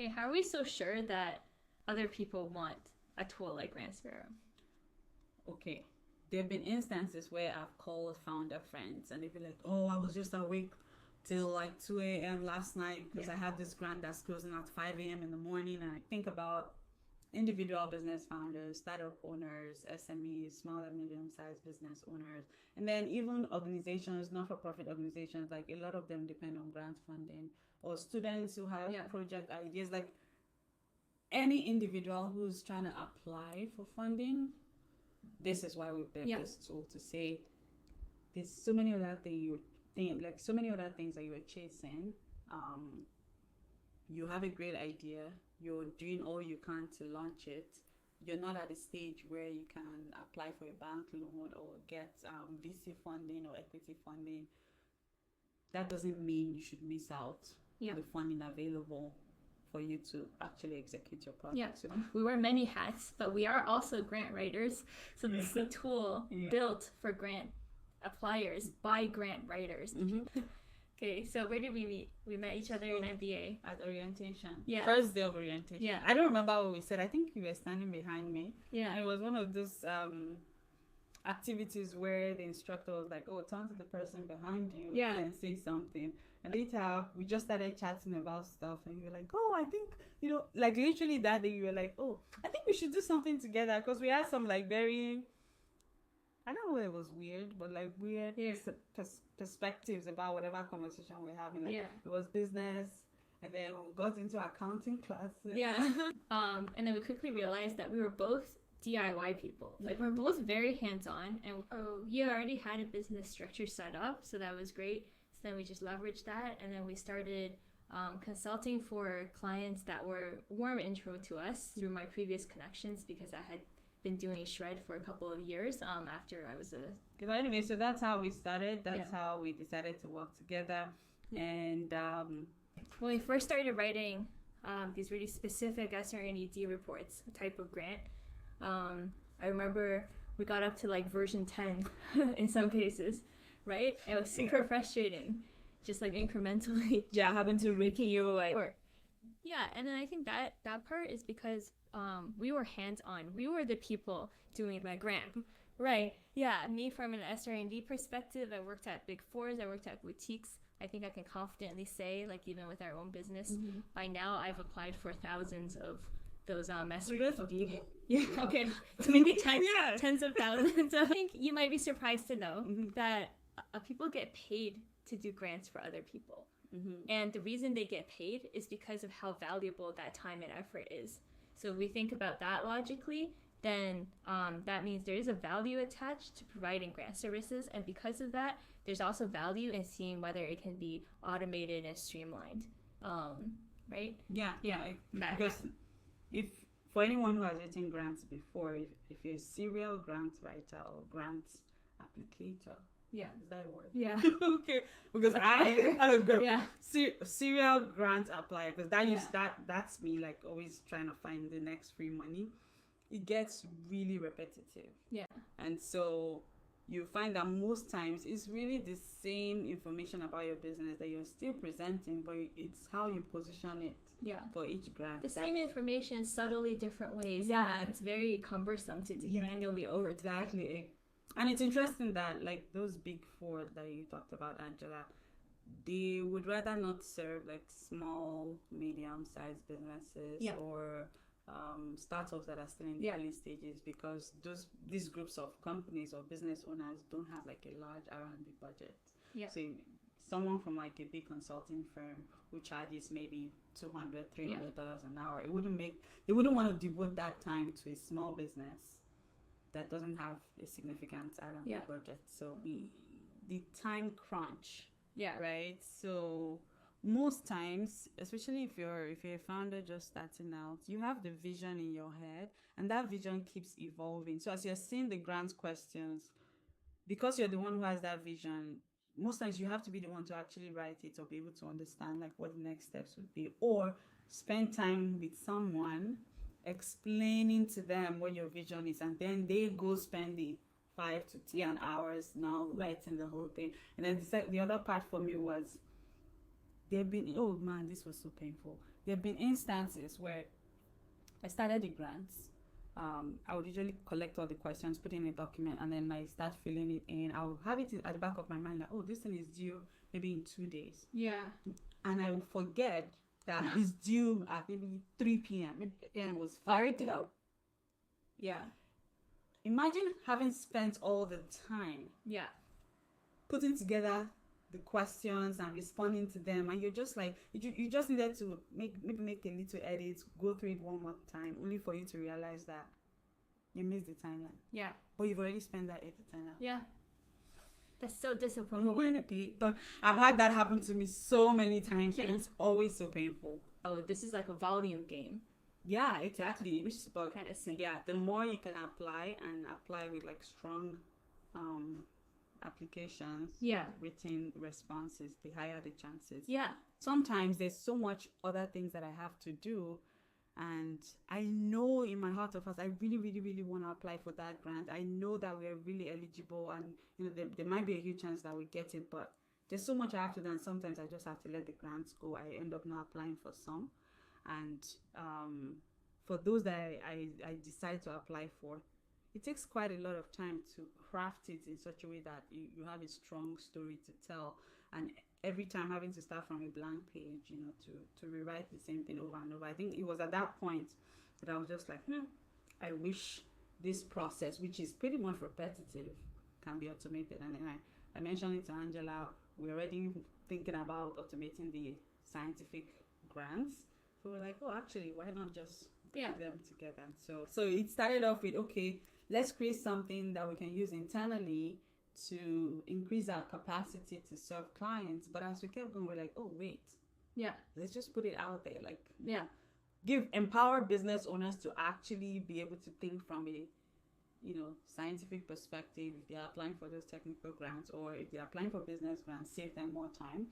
Hey, how are we so sure that other people want a tool like Grant Sparrow? Okay. There have been instances where I've called founder friends and they'd be like, oh, I was just awake till like 2 a.m. last night because I have this grant that's closing at 5 a.m. in the morning. And I think about individual business founders, startup owners, SMEs, small and medium-sized business owners, and then even organizations, not-for-profit organizations, like a lot of them depend on grant funding, or students who have project ideas, like any individual who's trying to apply for funding. This is why we built this tool to say there's so many other things that you're chasing. You have a great idea, you're doing all you can to launch it. You're not at a stage where you can apply for a bank loan or get VC funding or equity funding. That doesn't mean you should miss out the funding available for you to actually execute your project. Yeah, so we wear many hats, but we are also grant writers. So this is a tool built for grant appliers by grant writers. Okay, so where did we meet? We met each other in MBA. At orientation. Yeah. First day of orientation. Yeah. I don't remember what we said. I think you were standing behind me. Yeah. And it was one of those activities where the instructor was like, oh, turn to the person behind you and say something. And later, we just started chatting about stuff. And you were like, oh, I think, like literally that day, you were like, oh, I think we should do something together. Because we had some like very... I don't know whether it was weird, but like weird perspectives about whatever conversation we're having. Like, it was business, and then we got into accounting classes. Yeah. And then we quickly realized that we were both DIY people. Like, we're both very hands-on, and you already had a business structure set up, so that was great. So then we just leveraged that, and then we started consulting for clients that were warm intro to us through my previous connections, because I had been doing Shred for a couple of years after I was But anyway, so that's how we started. That's how we decided to work together. And when we first started writing these really specific SR&ED reports, a type of grant, I remember we got up to like version 10 in some cases, right? It was super frustrating, just like incrementally having to making you like... Yeah, and then I think that part is because we were hands-on. We were the people doing my grant. Right. Yeah, me from an SR&D perspective, I worked at Big Fours, I worked at boutiques. I think I can confidently say, like, even with our own business, by now I've applied for thousands of those SR&D. Yeah, okay. So maybe tens of thousands. I think you might be surprised to know that people get paid to do grants for other people. And the reason they get paid is because of how valuable that time and effort is. So if we think about that logically, then that means there is a value attached to providing grant services. And because of that, there's also value in seeing whether it can be automated and streamlined. Right? Yeah. Because if for anyone who has written grants before, if you're a serial grant writer or grant applicator, is that a word? Yeah. Okay. Because I don't go. Yeah. Serial grant applier, because that's me, like always trying to find the next free money. It gets really repetitive. Yeah. And so you find that most times it's really the same information about your business that you're still presenting, but it's how you position it. Yeah. For each grant. The same information, subtly different ways. Yeah. It's very cumbersome to do manually over. Exactly. And it's interesting that, like, those Big Four that you talked about, Angela, they would rather not serve, like, small, medium-sized businesses or startups that are still in the early stages, because these groups of companies or business owners don't have, like, a large R&D budget. Yeah. So someone from, like, a big consulting firm who charges maybe $200, $300 an hour, they wouldn't want to devote that time to a small business that doesn't have a significant R&D budget. So the time crunch. Yeah. Right. So most times, especially if you're a founder just starting out, you have the vision in your head, and that vision keeps evolving. So as you're seeing the grant questions, because you're the one who has that vision, most times you have to be the one to actually write it or be able to understand like what the next steps would be, or spend time with someone explaining to them what your vision is, and then they go spend the 5 to 10 hours now writing the whole thing. And then the other part for me was, they've been, oh man, this was so painful. there have been instances where I started the grants. I would usually collect all the questions, put in a document, and then I start filling it in. I'll have it at the back of my mind, like, oh, this thing is due maybe in 2 days. Yeah. And I will forget that it's due at maybe 3 p.m. Maybe it was 5 p.m. Yeah. Imagine having spent all the time Yeah. putting together the questions and responding to them, and you're just like, you just needed to make a little edit, go through it one more time, only for you to realize that you missed the timeline. Yeah. But you've already spent that time out. Yeah. That's so disappointing. But I've had that happen to me so many times, and it's always so painful. Oh, this is like a volume game. Yeah, exactly. Which is about Kind of thing. yeah, the more you can apply with like strong applications, Yeah. written responses, the higher the chances. Yeah. Sometimes there's so much other things that I have to do, and I know in my heart of hearts I really, really, really want to apply for that grant. I know that we're really eligible, and there might be a huge chance that we get it, but there's so much I have to do, and sometimes I just have to let the grants go. I end up not applying for some, and for those that I decide to apply for, it takes quite a lot of time to craft it in such a way that you have a strong story to tell, and every time having to start from a blank page, to rewrite the same thing over and over. I think it was at that point that I was just like, I wish this process, which is pretty much repetitive, can be automated. And then I mentioned it to Angela. We're already thinking about automating the scientific grants. So we're like, oh, actually, why not just put them together? So it started off with, okay, let's create something that we can use internally to increase our capacity to serve clients. But as we kept going, we're like, oh, wait. Yeah. Let's just put it out there. Like, Yeah. empower business owners to actually be able to think from a, scientific perspective. If they're applying for those technical grants, or if they're applying for business grants, save them more time.